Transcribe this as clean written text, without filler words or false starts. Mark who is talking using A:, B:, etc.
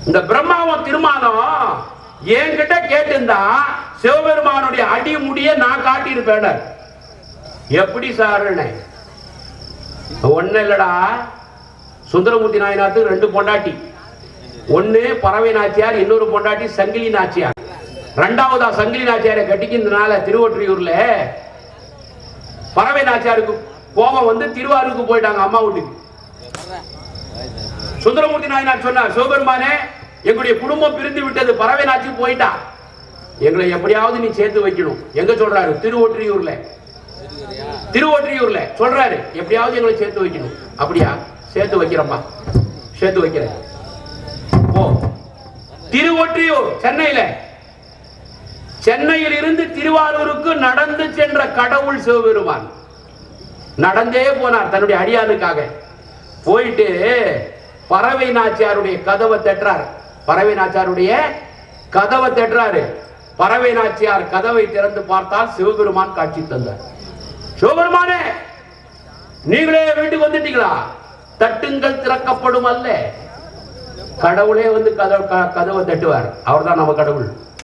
A: இந்த பிரம்மாவும் திருமாலும் என்கிட்ட கேட்டிருந்தா சிவபெருமானுடைய அடி முடிய நான் காட்டியிருப்பேன். எப்படி சார்? ஒண்ணு இல்லடா, சுந்தரமூர்த்தி நாயனாருக்கு 2 பொண்டாட்டி. ஒண்ணு பறவை நாச்சியார், இன்னொரு பொண்டாட்டி சங்கிலி நாச்சியார். 2வதா சங்கிலி நாச்சியாரை கட்டிக்கிறதுனால திருவொற்றியூர்ல பறவை நாச்சியாருக்கு கோபம் வந்து திருவாரூருக்கு போயிட்டாங்க அம்மா வீட்டுக்கு. சுந்தரமூர்த்தி நாயனார் சொன்னார், சிவபெருமானே எங்களுடைய குடும்பம் பிரிந்து விட்டது, பறவை நாச்சி போயிட்டா, எங்களை எப்படியாவது நீ சேர்த்து வைக்கணும். எங்க சொல்றாரு? திருவொற்றியூர்ல சொல்றாரு, எப்படியாவது எங்களை சேர்த்து வைக்கணும். அப்படியா? சேர்த்து வைக்கிறப்பா, சேர்த்து வைக்கிறேன். ஓ, திருவொற்றியூர் சென்னையில் இருந்து திருவாரூருக்கு நடந்து சென்ற கடவுள் சிவபெருமான் நடந்தே போனார் தன்னுடைய அடியானுக்காக. போயிட்டு பறவை நாச்சியாருடைய கதவை தட்டுறாரு. பறவை நாச்சியார் கதவை திறந்து பார்த்தால் சிவபெருமான் காட்சி தந்தார். சிவபெருமானே, நீங்களே வீட்டுக்கு வந்துட்டீங்களா? தட்டுங்கள் திறக்கப்படும் அல்ல. கடவுளே வந்து கதவை தட்டுவார். அவர் தான் நம்ம கடவுள்.